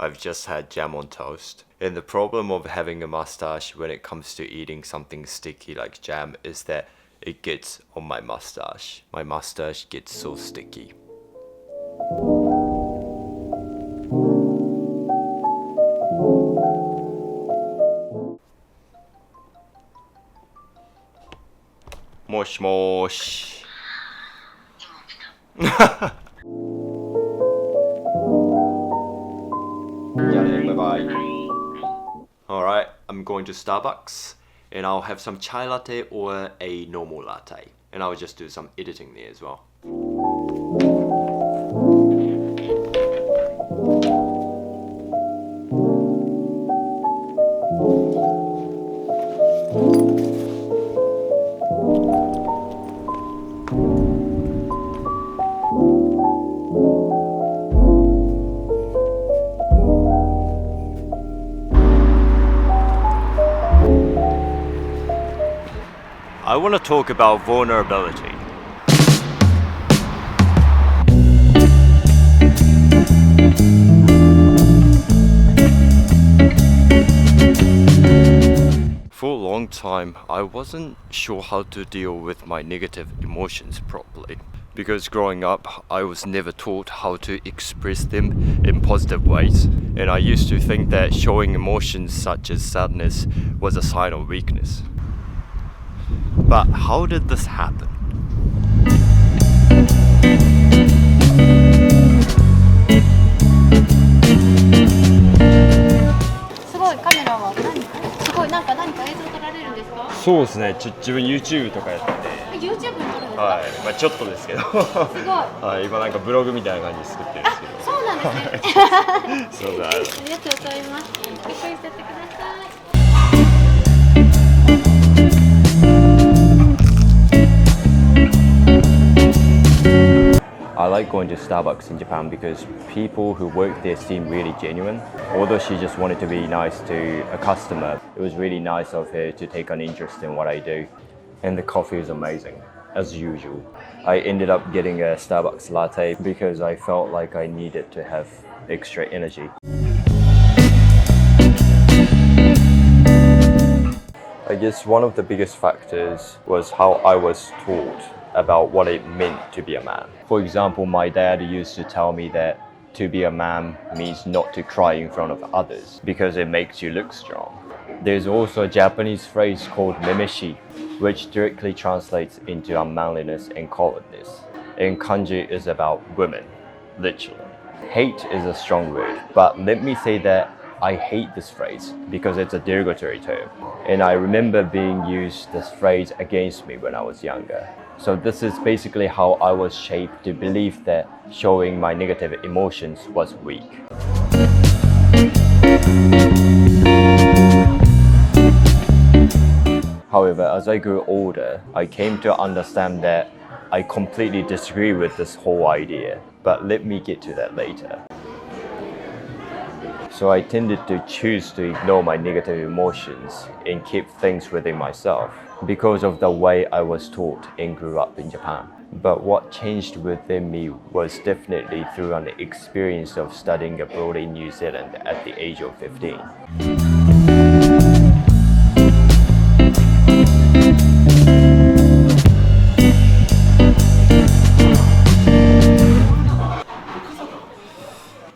I've just had jam on toast. And the problem of having a mustache when it comes to eating something sticky like jam is that it gets on my mustache. My mustache gets so sticky. Mosh mosh. Bye-bye. Alright, I'm going to Starbucks and I'll have some chai latte or a normal latte. And I'll just do some editing there as well. I want to talk about vulnerability. For a long time, I wasn't sure how to deal with my negative emotions properly. Because growing up, I was never taught how to express them in positive ways. And I used to think that showing emotions such as sadness was a sign of weakness. But how did this happen?そうですね、自分 YouTube とかやってて YouTube に撮るんですか？はい、まあちょっとですけどすごいはい、今なんかブログみたいな感じで作ってるんですけどそうなんですねすいませんありがとうございますありがとうございます。ゆっくりしてってください。I like going to Starbucks in Japan because people who work there seem really genuine. Although she just wanted to be nice to a customer, it was really nice of her to take an interest in what I do. And the coffee is amazing, as usual. I ended up getting a Starbucks latte because I felt like I needed to have extra energy. I guess one of the biggest factors was how I was taught about what it meant to be a man. For example, my dad used to tell me that to be a man means not to cry in front of others because it makes you look strong. There's also a Japanese phrase called memeshi, which directly translates into unmanliness and cowardness. And kanji is about women, literally. Hate is a strong word, but let me say that I hate this phrase because it's a derogatory term. And I remember being used this phrase against me when I was younger. So this is basically how I was shaped to believe that showing my negative emotions was weak. However, as I grew older, I came to understand that I completely disagree with this whole idea. But let me get to that later. So I tended to choose to ignore my negative emotions and keep things within myself because of the way I was taught and grew up in Japan. But what changed within me was definitely through an experience of studying abroad in New Zealand at the age of 15.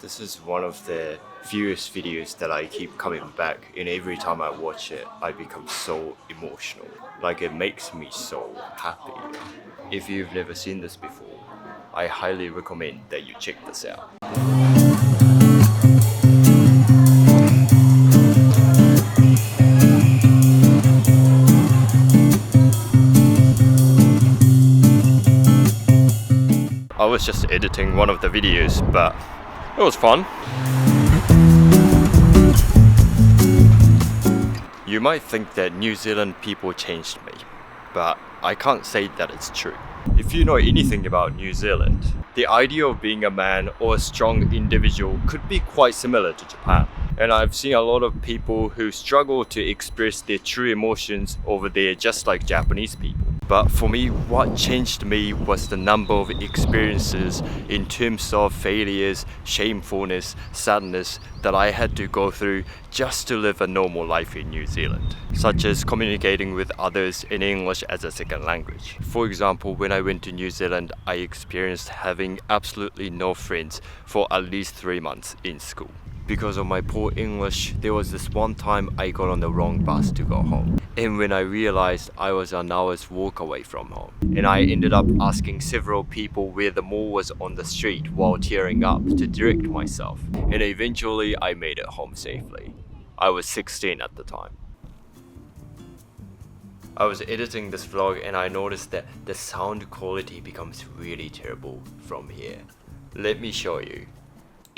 This is one of the fewest videos that I keep coming back, and every time I watch it, I become so emotional. Like, it makes me so happy. If you've never seen this before, I highly recommend that you check this out. I was just editing one of the videos, but it was fun. You might think that New Zealand people changed me, but I can't say that it's true. If you know anything about New Zealand, the idea of being a man or a strong individual could be quite similar to Japan. And I've seen a lot of people who struggle to express their true emotions over there just like Japanese people. But for me, what changed me was the number of experiences in terms of failures, shamefulness, sadness that I had to go through just to live a normal life in New Zealand, such as communicating with others in English as a second language. For example, when I went to New Zealand, I experienced having absolutely no friends for at least 3 months in school. Because of my poor English, there was this one time I got on the wrong bus to go home. And when I realized I was an hour's walk away from home, and I ended up asking several people where the mall was on the street while tearing up to direct myself. And eventually I made it home safely. I was 16 at the time. I was editing this vlog and I noticed that the sound quality becomes really terrible from here. Let me show you.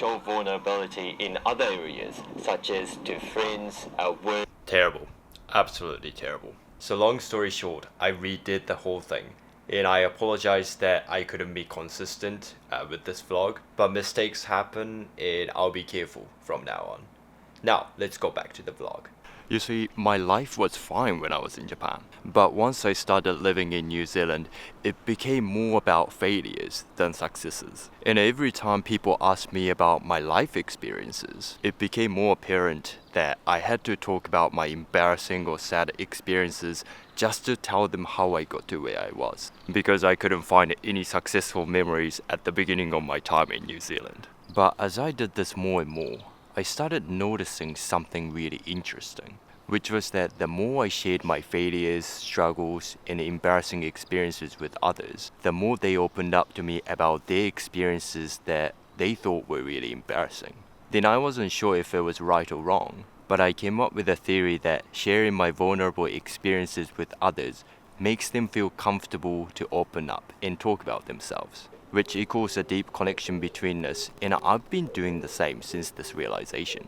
Show vulnerability in other areas, such as to friends, at work. Terrible. Absolutely terrible. So long story short, I redid the whole thing. And I apologize that I couldn't be consistent with this vlog. But mistakes happen and I'll be careful from now on. Now, let's go back to the vlog. You see, my life was fine when I was in Japan. But once I started living in New Zealand, it became more about failures than successes. And every time people asked me about my life experiences, it became more apparent that I had to talk about my embarrassing or sad experiences just to tell them how I got to where I was. Because I couldn't find any successful memories at the beginning of my time in New Zealand. But as I did this more and more, I started noticing something really interesting, which was that the more I shared my failures, struggles, and embarrassing experiences with others, the more they opened up to me about their experiences that they thought were really embarrassing. Then I wasn't sure if it was right or wrong, but I came up with a theory that sharing my vulnerable experiences with others makes them feel comfortable to open up and talk about themselves, which equals a deep connection between us, and I've been doing the same since this realization.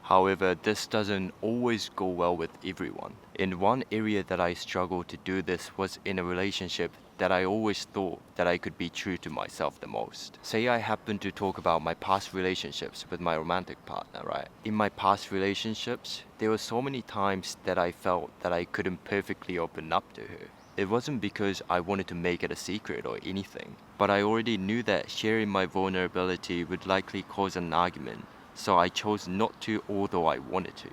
However, this doesn't always go well with everyone. And one area that I struggled to do this was in a relationship that I always thought that I could be true to myself the most. Say I happen to talk about my past relationships with my romantic partner, right? In my past relationships, there were so many times that I felt that I couldn't perfectly open up to her. It wasn't because I wanted to make it a secret or anything, but I already knew that sharing my vulnerability would likely cause an argument, so I chose not to, although I wanted to.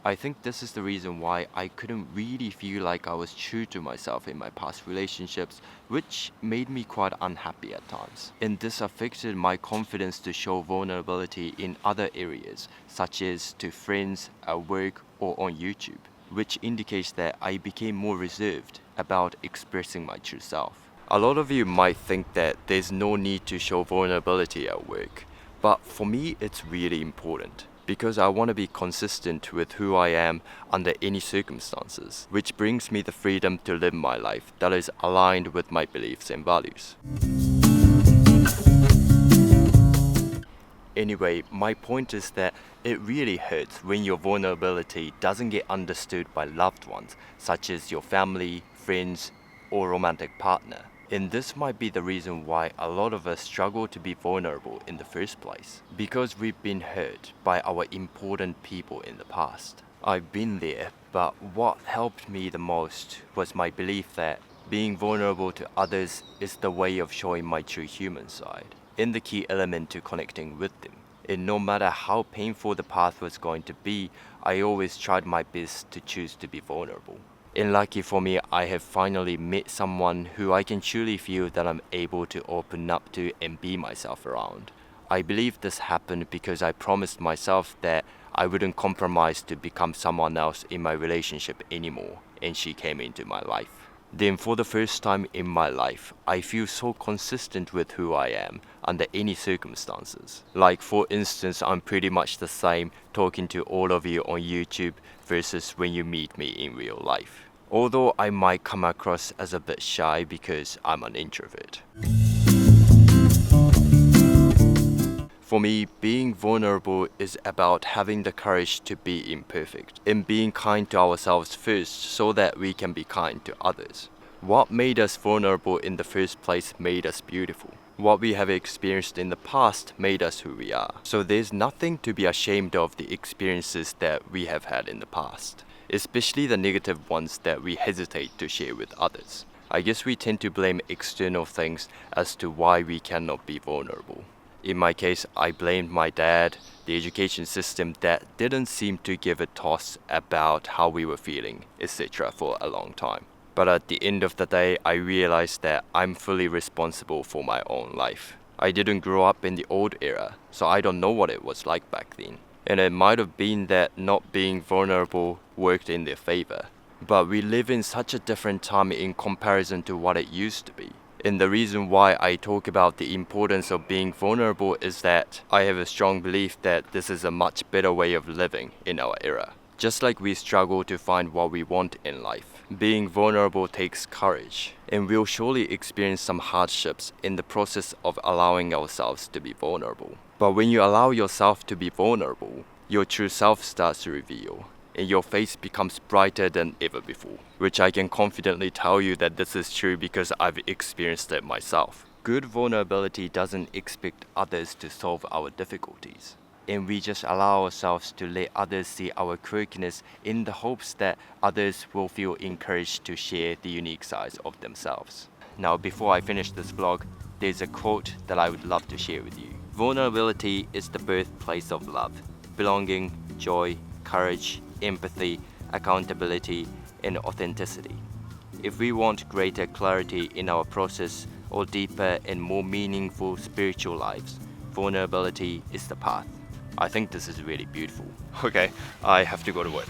I think this is the reason why I couldn't really feel like I was true to myself in my past relationships, which made me quite unhappy at times. And this affected my confidence to show vulnerability in other areas, such as to friends, at work, or on YouTube, which indicates that I became more reserved about expressing my true self. A lot of you might think that there's no need to show vulnerability at work, but for me it's really important, because I want to be consistent with who I am under any circumstances, which brings me the freedom to live my life that is aligned with my beliefs and values. Anyway, my point is that it really hurts when your vulnerability doesn't get understood by loved ones, such as your family, friends, or romantic partner. And this might be the reason why a lot of us struggle to be vulnerable in the first place, because we've been hurt by our important people in the past. I've been there, but what helped me the most was my belief that being vulnerable to others is the way of showing my true human side, and the key element to connecting with them. And no matter how painful the path was going to be, I always tried my best to choose to be vulnerable. And lucky for me, I have finally met someone who I can truly feel that I'm able to open up to and be myself around. I believe this happened because I promised myself that I wouldn't compromise to become someone else in my relationship anymore, and she came into my life. Then for the first time in my life, I feel so consistent with who I am under any circumstances. Like for instance, I'm pretty much the same talking to all of you on YouTube versus when you meet me in real life. Although I might come across as a bit shy because I'm an introvert. For me, being vulnerable is about having the courage to be imperfect and being kind to ourselves first so that we can be kind to others. What made us vulnerable in the first place made us beautiful. What we have experienced in the past made us who we are. So there's nothing to be ashamed of the experiences that we have had in the past, especially the negative ones that we hesitate to share with others. I guess we tend to blame external things as to why we cannot be vulnerable. In my case, I blamed my dad, the education system that didn't seem to give a toss about how we were feeling, etc. for a long time. But at the end of the day, I realized that I'm fully responsible for my own life. I didn't grow up in the old era, so I don't know what it was like back then. And it might have been that not being vulnerable worked in their favor. But we live in such a different time in comparison to what it used to be. And the reason why I talk about the importance of being vulnerable is that I have a strong belief that this is a much better way of living in our era. Just like we struggle to find what we want in life, being vulnerable takes courage, and we'll surely experience some hardships in the process of allowing ourselves to be vulnerable. But when you allow yourself to be vulnerable, your true self starts to reveal, and your face becomes brighter than ever before, which I can confidently tell you that this is true because I've experienced it myself. Good vulnerability doesn't expect others to solve our difficulties, and we just allow ourselves to let others see our quirkiness in the hopes that others will feel encouraged to share the unique sides of themselves. Now, before I finish this vlog, there's a quote that I would love to share with you. Vulnerability is the birthplace of love, belonging, joy, courage, empathy, accountability, and authenticity. If we want greater clarity in our process or deeper and more meaningful spiritual lives, vulnerability is the path. I think this is really beautiful. Okay, I have to go to work.